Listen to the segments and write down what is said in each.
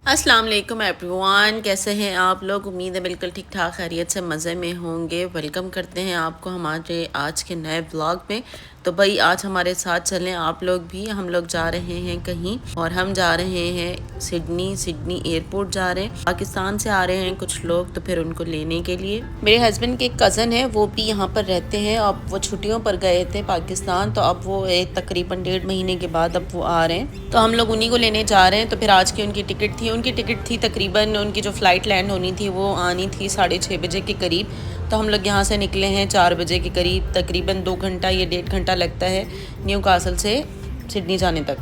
अस्सलाम वालेकुम एवरीवन, कैसे हैं आप लोग। उम्मीद है बिल्कुल ठीक ठाक खैरियत से मज़े में होंगे। वेलकम करते हैं आपको हमारे आज के नए व्लॉग में। तो भाई आज हमारे साथ चलें आप लोग भी। हम लोग जा रहे हैं कहीं और हम जा रहे हैं सिडनी एयरपोर्ट जा रहे हैं। पाकिस्तान से आ रहे हैं कुछ लोग, तो फिर उनको लेने के लिए मेरे हस्बैंड के एक कज़न है, वो भी यहाँ पर रहते हैं। अब वो छुट्टियों पर गए थे पाकिस्तान, तो अब वो तकरीबन 1.5 महीने के बाद अब वो आ रहे हैं, तो हम लोग उन्हीं को लेने जा रहे हैं। तो फिर आज की उनकी टिकट थी तकरीबन, उनकी जो फ़्लाइट लैंड होनी थी वो आनी थी 6:30 बजे के करीब। तो हम लोग यहाँ से निकले हैं 4 बजे के करीब। तकरीबन 2 घंटा या 1.5 घंटा लगता है न्यू कासल से सिडनी जाने तक।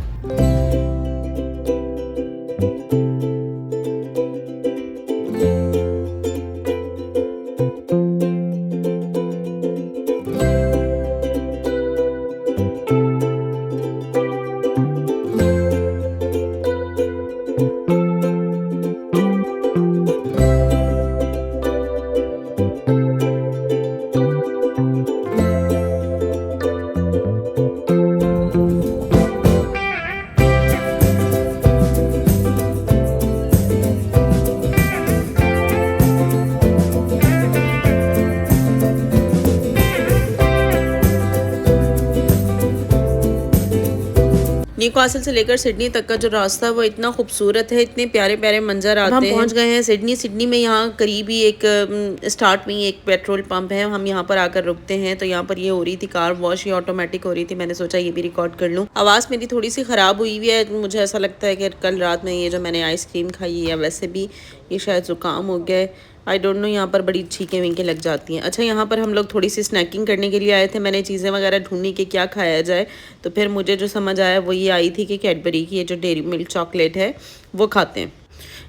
न्यू कासल से लेकर सिडनी तक का जो रास्ता वो इतना खूबसूरत है, इतने प्यारे प्यारे मंजर आते हैं। हम पहुंच गए हैं सिडनी में। यहाँ करीब ही एक स्टार्ट में ही एक पेट्रोल पंप है, हम यहाँ पर आकर रुकते हैं। तो यहाँ पर ये हो रही थी कार वॉश, ये ऑटोमेटिक हो रही थी। मैंने सोचा ये भी रिकॉर्ड कर लूँ। आवाज़ मेरी थोड़ी सी ख़राब हुई हुई है, मुझे ऐसा लगता है कि कल रात में ये जो मैंने आइसक्रीम खाई है, वैसे भी ये शायद ज़ुकाम हो गया है। आई डोंट नो, यहाँ पर बड़ी छींकें वींकें लग जाती हैं। अच्छा, यहाँ पर हम लोग थोड़ी सी स्नैकिंग करने के लिए आए थे। मैंने चीज़ें वगैरह ढूंढी कि क्या खाया जाए, तो फिर मुझे जो समझ आया वो ये आई थी कि कैडबरी की ये जो डेयरी मिल्क चॉकलेट है वो खाते हैं।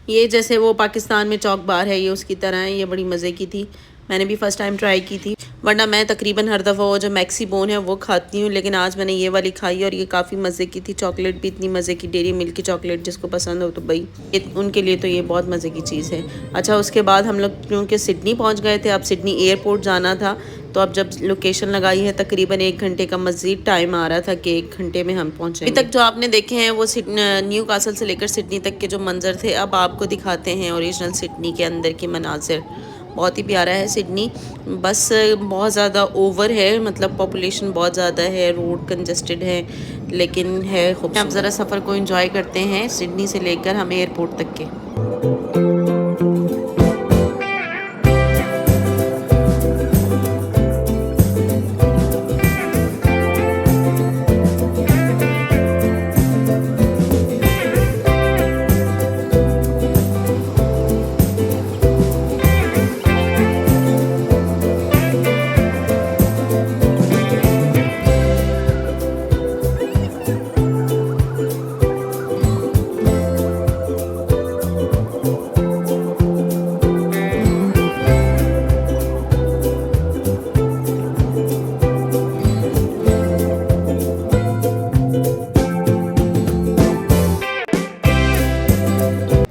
ये जैसे वो पाकिस्तान में चौक बार है, ये उसकी तरह है। ये बड़ी मज़े की थी, मैंने भी फ़र्स्ट टाइम ट्राई की थी। वरना मैं तकरीबन हर दफ़ा वो जो मैक्सी बोन है वो खाती हूँ, लेकिन आज मैंने ये वाली खाई और ये काफ़ी मज़े की थी। चॉकलेट भी इतनी मज़े की, डेयरी मिल्क की चॉकलेट जिसको पसंद हो तो भाई उनके लिए तो ये बहुत मज़े की चीज़ है। अच्छा, उसके बाद हम लोग क्योंकि सिडनी पहुँच गए थे, अब सिडनी एयरपोर्ट जाना था। तो अब जब लोकेशन लगाई है तकरीबन 1 घंटे का मज़ीद टाइम आ रहा था कि 1 घंटे में हम पहुँचे। अभी तक जो आपने देखे हैं वो न्यू कासल से लेकर सिडनी तक के जो मंजर थे, अब आपको दिखाते हैं ओरिजिनल सिडनी के अंदर के मनाजिर। बहुत ही प्यारा है सिडनी, बस बहुत ज़्यादा ओवर है, मतलब पॉपुलेशन बहुत ज़्यादा है, रोड कंजस्टेड है, लेकिन है खूब। आप ज़रा सफ़र को एंजॉय करते हैं सिडनी से लेकर हम एयरपोर्ट तक के।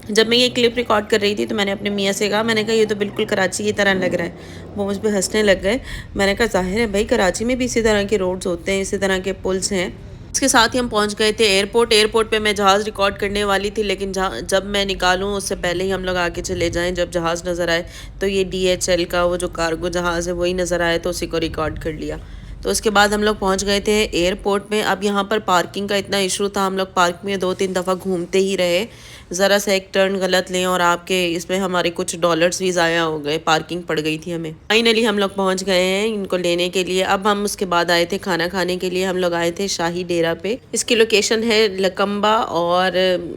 जब मैं ये क्लिप रिकॉर्ड कर रही थी तो मैंने अपने मियाँ से कहा, मैंने कहा ये तो बिल्कुल कराची की तरह लग रहा है। वो मुझ पर हंसने लग गए। मैंने कहा जाहिर है भाई, कराची में भी इसी तरह के रोड्स होते हैं, इसी तरह के पुल्स हैं। इसके साथ ही हम पहुंच गए थे एयरपोर्ट पे मैं जहाज़ रिकॉर्ड करने वाली थी, लेकिन जब मैं निकालूं उससे पहले ही हम लोग आके चले जाएं। जब जहाज़ नज़र आए तो ये DHL का वो जो कार्गो जहाज़ है वही नज़र आया, तो उसी को रिकॉर्ड कर लिया। तो उसके बाद हम लोग पहुंच गए थे एयरपोर्ट में। अब यहाँ पर पार्किंग का इतना इशू था, हम लोग पार्क में 2-3 दफ़ा घूमते ही रहे। ज़रा सा एक टर्न गलत लें और आपके इसमें हमारे कुछ डॉलर्स भी ज़ाया हो गए, पार्किंग पड़ गई थी हमें। फाइनली हम लोग पहुँच गए हैं इनको लेने के लिए। अब हम उसके बाद आए थे खाना खाने के लिए। हम लोग आए थे शाही डेरा पे। इसकी लोकेशन है लकम्बा और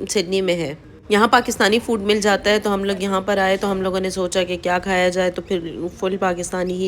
सिडनी में है। यहाँ पाकिस्तानी फ़ूड मिल जाता है, तो हम लोग यहाँ पर आए तो हम लोगों ने सोचा कि क्या खाया जाए, तो फिर फुल पाकिस्तानी ही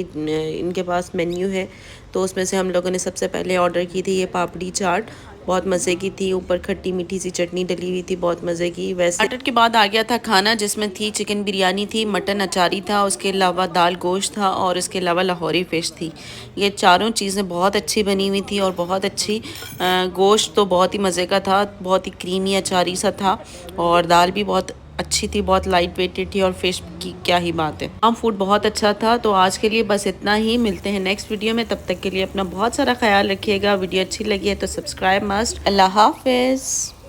इनके पास मेन्यू है। तो उसमें से हम लोगों ने सबसे पहले ऑर्डर की थी ये पापड़ी चाट, बहुत मज़े की थी। ऊपर खट्टी मीठी सी चटनी डली हुई थी, बहुत मज़े की। वैसे स्टार्टर के बाद आ गया था खाना, जिसमें थी चिकन बिरयानी थी, मटन अचारी था, उसके अलावा दाल गोश्त था और इसके अलावा लाहौरी फ़िश थी। ये चारों चीज़ें बहुत अच्छी बनी हुई थी और बहुत अच्छी। गोश्त तो बहुत ही मज़े का था, बहुत ही क्रीमी अचारी सा था और दाल भी बहुत अच्छी थी, बहुत लाइट वेटेड थी और फिश की क्या ही बात है। हम फूड बहुत अच्छा था। तो आज के लिए बस इतना ही, मिलते हैं नेक्स्ट वीडियो में। तब तक के लिए अपना बहुत सारा ख्याल रखिएगा। वीडियो अच्छी लगी है तो सब्सक्राइब मस्ट। अल्लाह हाफिज़।